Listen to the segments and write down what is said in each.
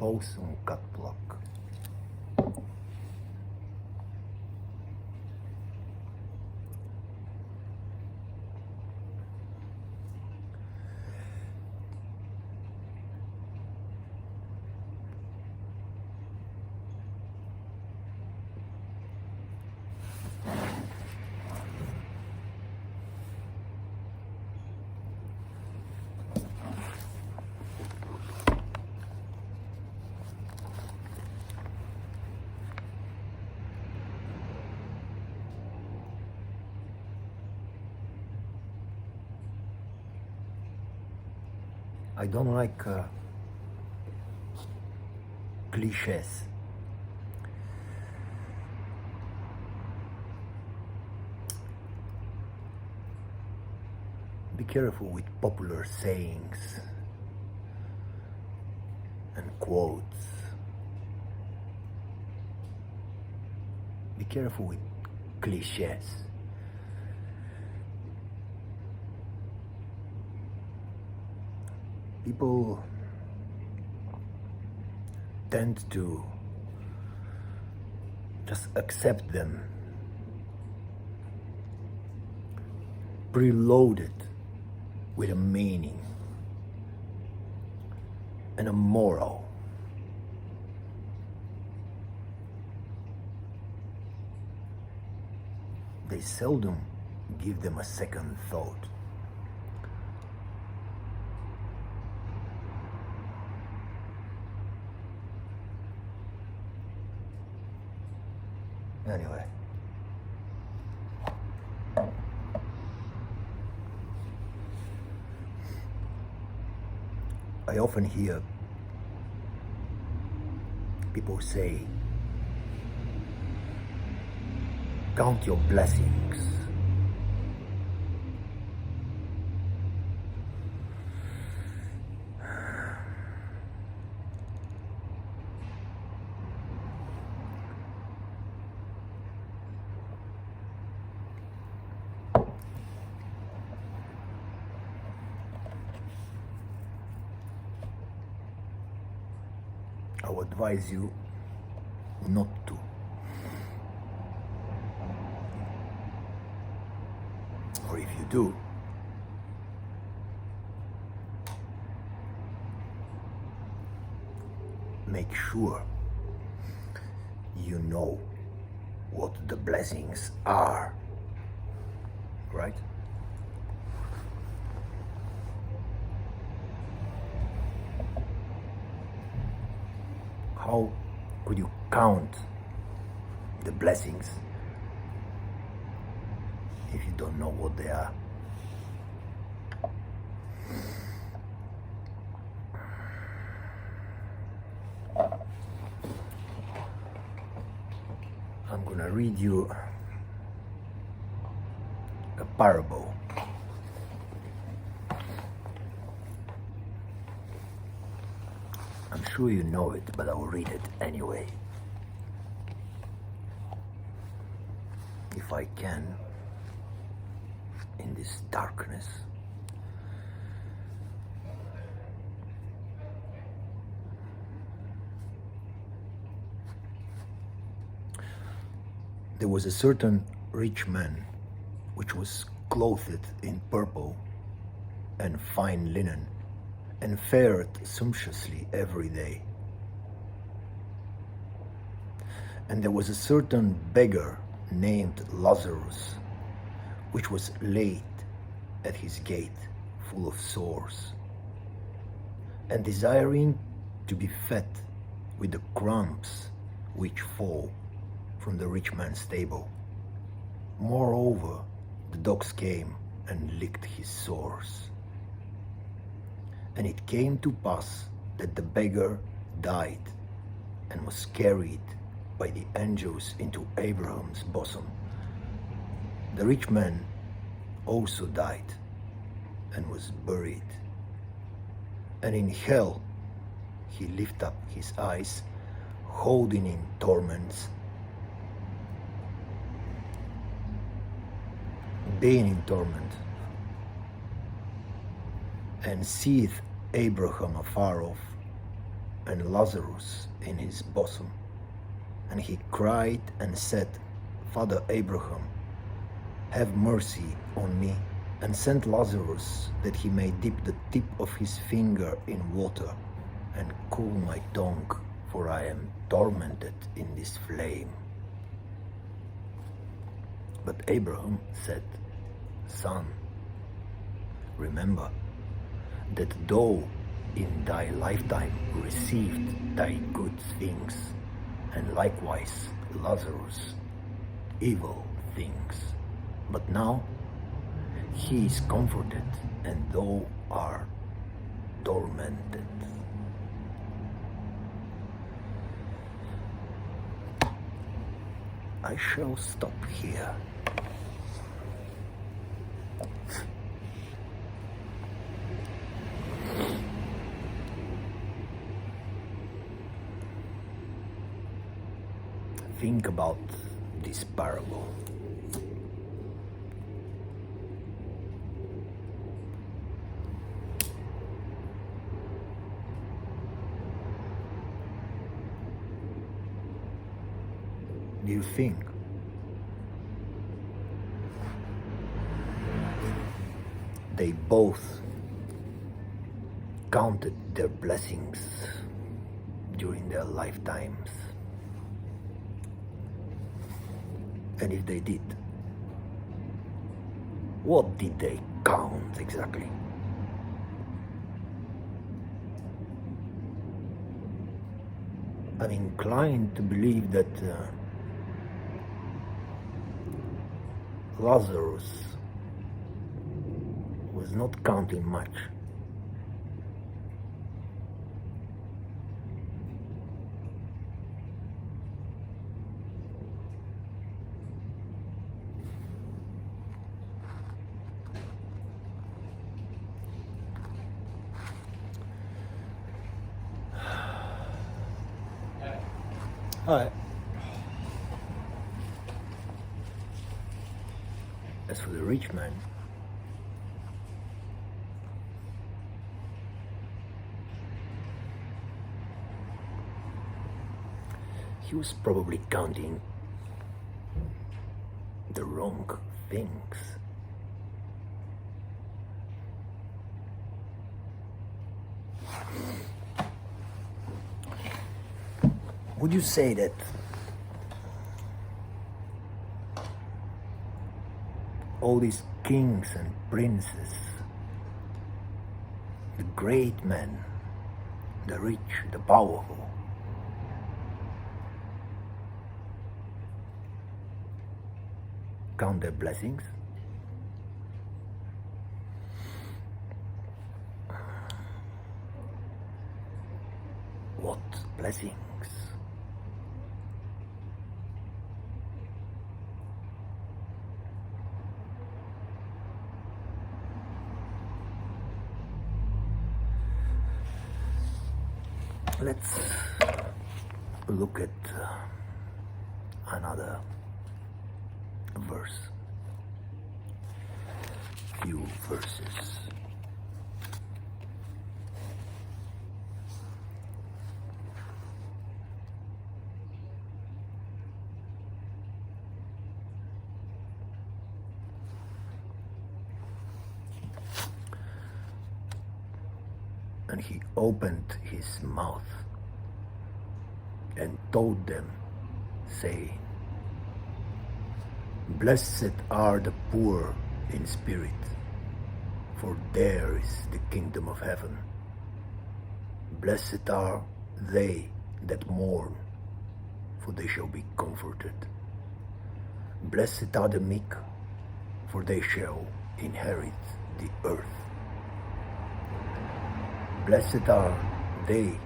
Pause on cut block. I don't like cliches. Be careful with popular sayings and quotes. Be careful with cliches. People tend to just accept them preloaded with a meaning and a moral. They seldom give them a second thought. Anyway, I often hear people say, count your blessings. I would advise you not to. Or if you do, make sure you know what the blessings are, right? How could you count the blessings if you don't know what they are? I'm gonna read you a parable. I'm sure you know it, but I will read it anyway. If I can, in this darkness. There was a certain rich man which was clothed in purple and fine linen, and fared sumptuously every day. And there was a certain beggar named Lazarus, which was laid at his gate, full of sores, and desiring to be fed with the crumbs which fall from the rich man's table. Moreover, the dogs came and licked his sores. And it came to pass that the beggar died and was carried by the angels into Abraham's bosom. The rich man also died and was buried. And in hell he lifted up his eyes, holding in torments, being in torment, and seeth Abraham afar off, and Lazarus in his bosom. And he cried and said, Father Abraham, have mercy on me, and send Lazarus that he may dip the tip of his finger in water and cool my tongue, for I am tormented in this flame. But Abraham said, Son, remember that thou in thy lifetime received thy good things, and likewise Lazarus evil things. But now he is comforted, and thou art tormented. I shall stop here. Think about this parable. Do you think they both counted their blessings during their lifetimes? And if they did, what did they count exactly? I'm inclined to believe that Lazarus was not counting much. Hi. As for the rich man, he was probably counting the wrong things. Would you say that all these kings and princes, the great men, the rich, the powerful, count their blessings? What blessings? Let's look at another verse, few verses. And he opened his mouth and told them, saying, Blessed are the poor in spirit, for there is the kingdom of heaven. Blessed are they that mourn, for they shall be comforted. Blessed are the meek, for they shall inherit the earth. Blessed are they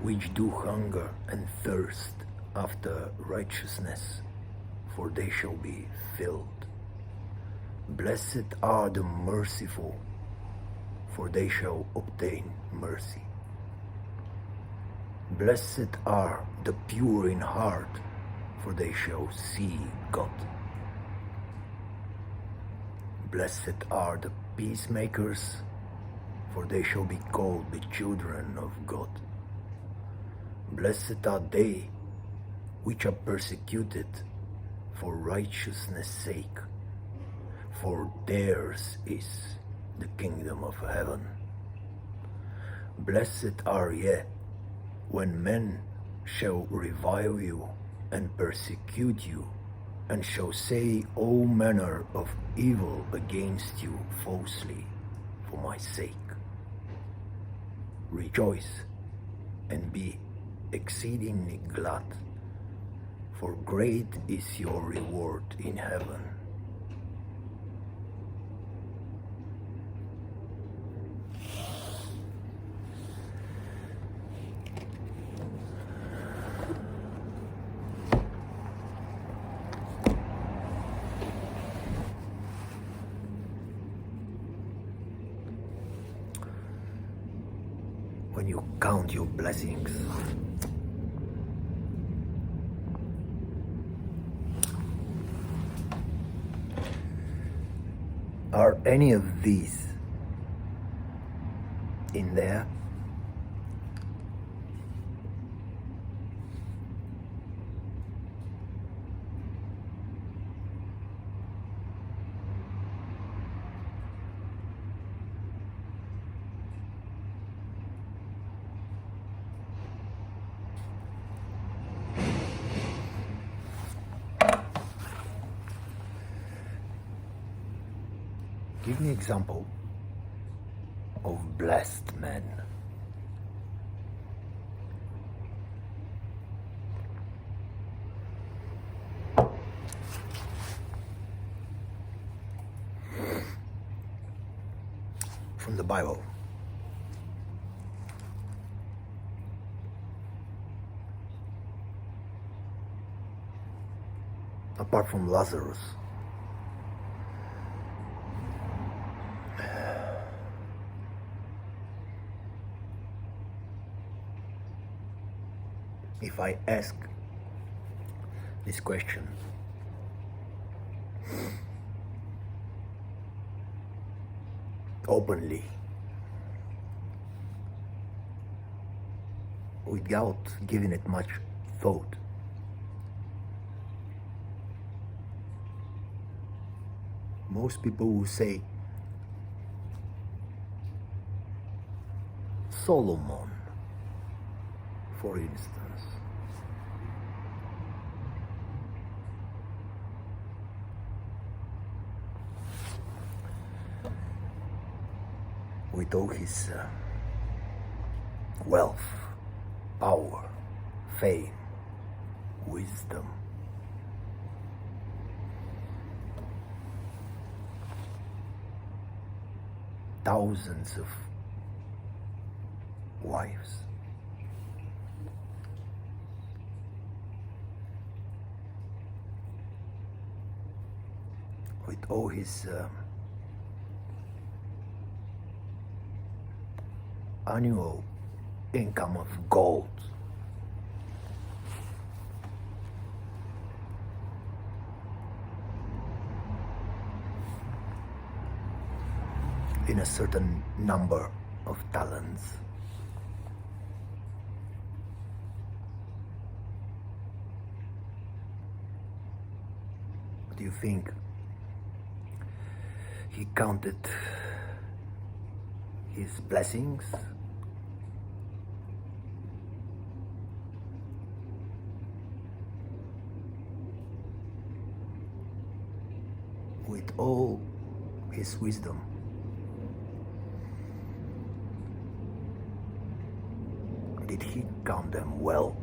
which do hunger and thirst after righteousness, for they shall be filled. Blessed are the merciful, for they shall obtain mercy. Blessed are the pure in heart, for they shall see God. Blessed are the peacemakers, for they shall be called the children of God. Blessed are they which are persecuted for righteousness' sake, for theirs is the kingdom of heaven. Blessed are ye when men shall revile you and persecute you, and shall say all manner of evil against you falsely for my sake. Rejoice and be exceedingly glad, for great is your reward in heaven. When you count your blessings, are any of these in there? Give me an example of blessed men. From the Bible. Apart from Lazarus. If I ask this question, openly, without giving it much thought, most people will say Solomon, for instance. With all his wealth, power, faith, wisdom, thousands of wives, with all his annual income of gold, in a certain number of talents. Do you think he counted his blessings? With all his wisdom, did he count them well?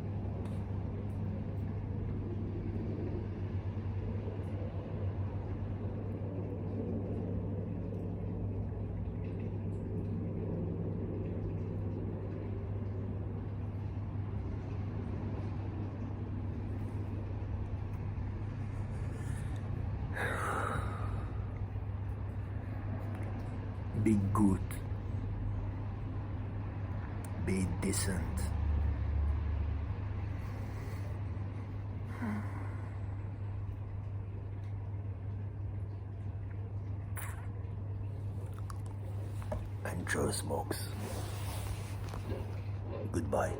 Be good, be decent, enjoy smokes. Goodbye.